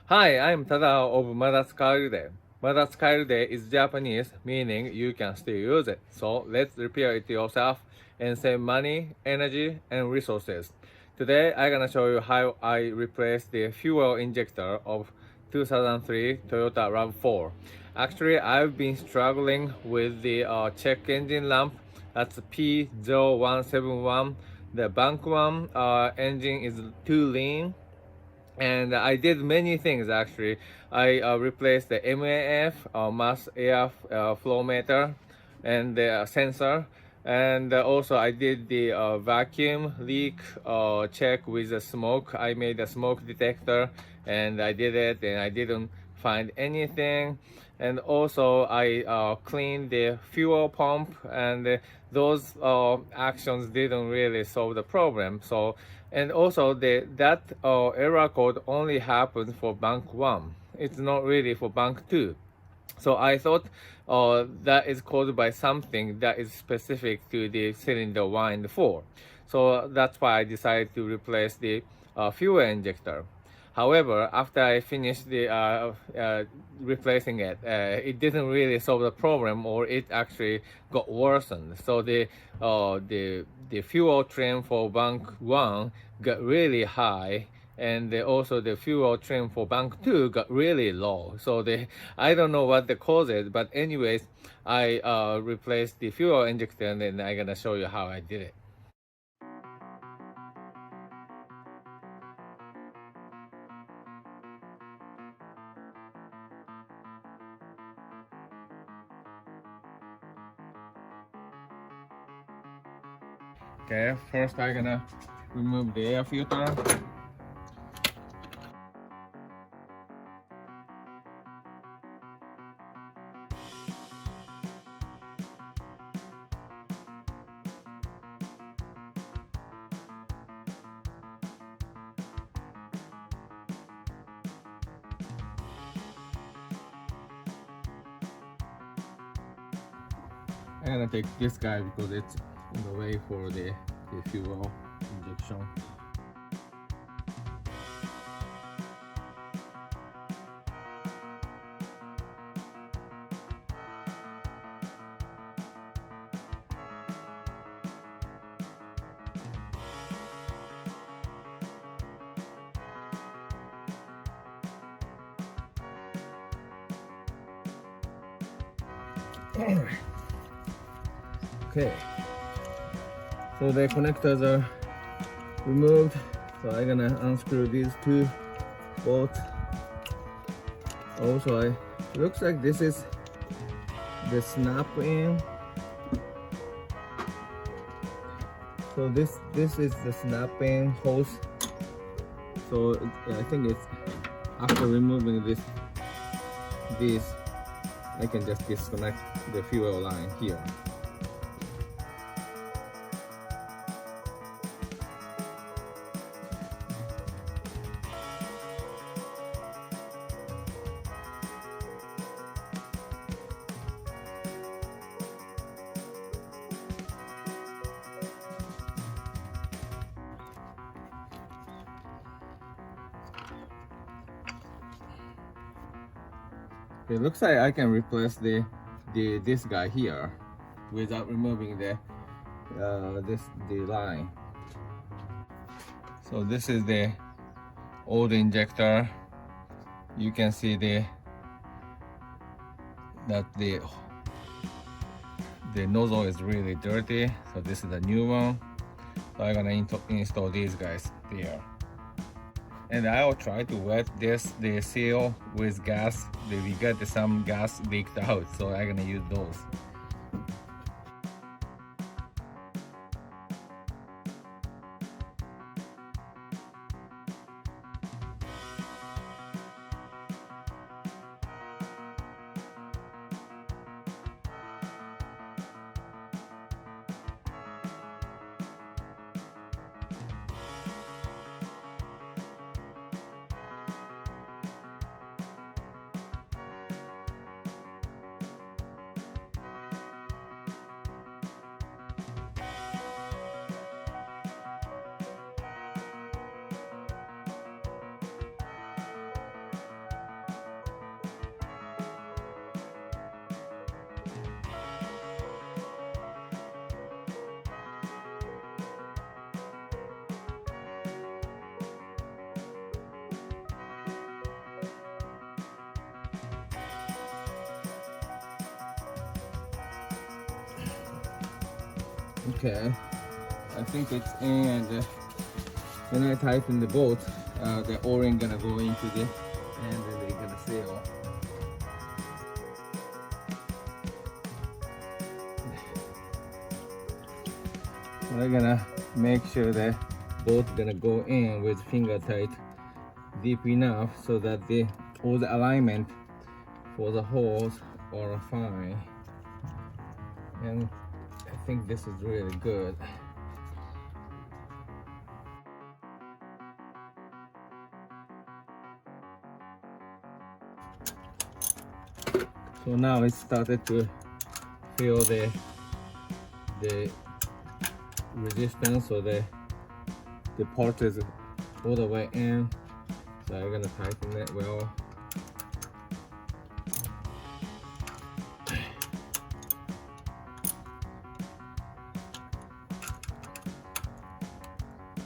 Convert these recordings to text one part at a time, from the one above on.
Hi, I'm Tadao of Madatsukairude. Madatsukairude is Japanese, meaning you can still use it. So let's repair it yourself and save money, energy, and resources. Today, I'm gonna show you how I replaced the fuel injector of 2003 Toyota Rav4. Actually, I've been struggling with the check engine lamp. That's P0171. The bank one engine is too lean, and I did many things actually. I replaced the MAF, mass air flow meter, and the sensor, and also I did the vacuum leak check with the smoke. I made a smoke detector, and I did it, and I didn't find anything. And also I cleaned the fuel pump, and those actions didn't really solve the problem. So, and also that error code only happens for bank 1. It's not really for bank 2. So I thought that is caused by something that is specific to the cylinder 1 and 4. So that's why I decided to replace the fuel injector. However, after I finished the replacing it, it didn't really solve the problem, or it actually got worsened. So the fuel trim for bank 1 got really high, and also the fuel trim for bank 2 got really low. So I don't know what the cause is, but anyways, I replaced the fuel injector, and then I'm gonna show you how I did it. Okay, first I'm gonna remove the air filter. I'm gonna take this guy because it's on the way for the fuel injection. Okay, so the connectors are removed. So I'm gonna unscrew these two bolts. Also, it looks like this is the snap in. So this is the snap in hose. So I think it's after removing this I can just disconnect the fuel line here. It looks like I can replace this guy here without removing the line. So this is the old injector. You can see that the nozzle is really dirty. So this is the new one. So I'm gonna install these guys here. And I'll try to wet the seal with gas. We got some gas leaked out, so I'm gonna use those. Okay, I think it's in, and when I tighten the bolt, the O-ring gonna go into the, and then they're gonna seal. So I'm gonna make sure the bolt gonna go in with finger tight deep enough so that all the alignment for the holes are fine. And I think this is really good. So now it started to feel the resistance, so the part is all the way in. So I'm gonna tighten it well.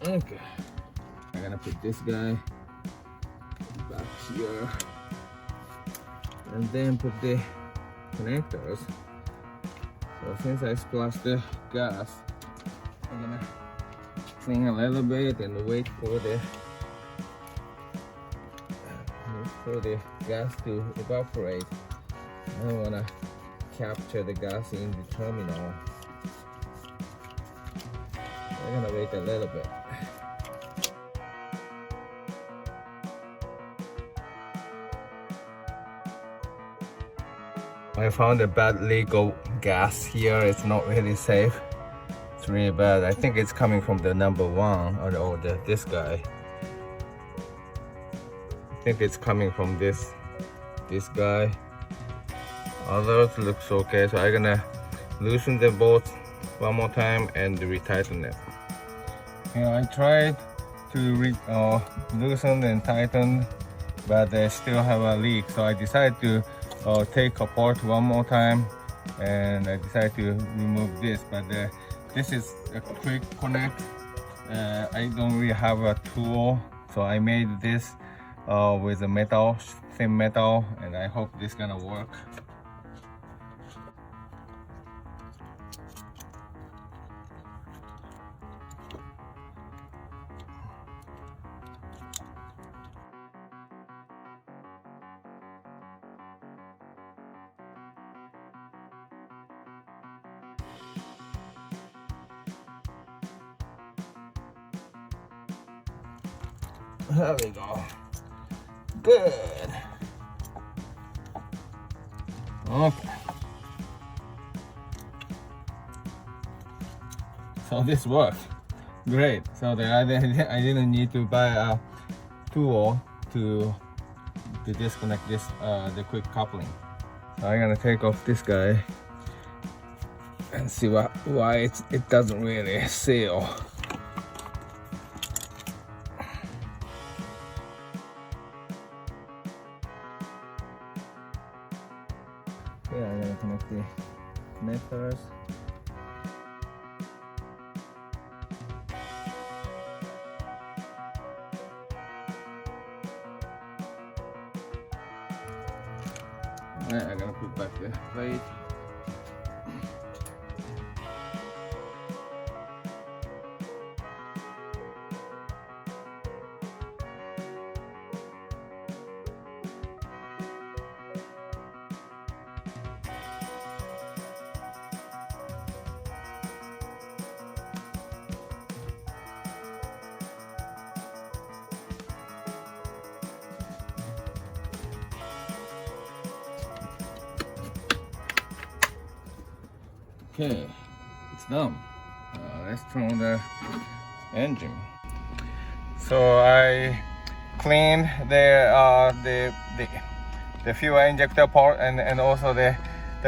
Okay, I'm gonna put this guy back here, and then put the connectors. So since I splashed the gas, I'm gonna clean a little bit and wait for the gas to evaporate. I don't wanna capture the gas in the terminal. I'm gonna wait a little bit. I found a bad leak of gas here. It's not really safe. It's really bad. I think it's coming from the number one or this guy. I think it's coming from this guy. Others looks okay, so I'm gonna loosen the bolt one more time and retighten it. I tried to loosen and tighten, but they still have a leak, so I decided to take apart one more time, and I decided to remove this. But this is a quick connect. I don't really have a tool, so I made this with a thin metal, and I hope this is gonna work. There we go. Good. Okay. So this worked. Great. So I didn't need to buy a tool to disconnect this the quick coupling. So I'm gonna take off this guy and see why it doesn't really seal. Yeah, I'm gonna connect the connectors. And I'm gonna put back the plate. Okay, it's done. Let's turn on the engine. So I cleaned the fuel injector part, and also they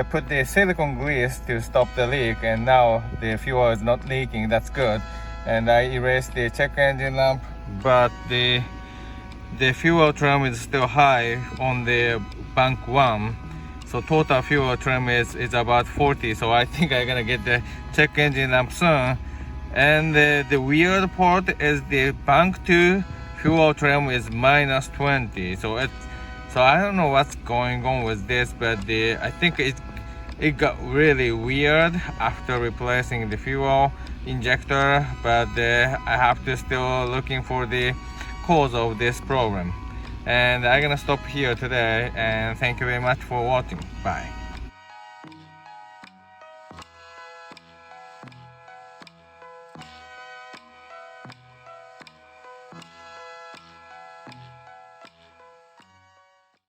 put the silicone grease to stop the leak, and now the fuel is not leaking. That's good. And I erased the check engine lamp, but the fuel trim is still high on the bank 1. So total fuel trim is about 40. So I think I'm gonna get the check engine lamp soon. And the weird part is the bank 2 fuel trim is -20. So I don't know what's going on with this, but I think It got really weird after replacing the fuel injector, but I have to still looking for the cause of this problem. And I'm gonna stop here today, and thank you very much for watching. Bye.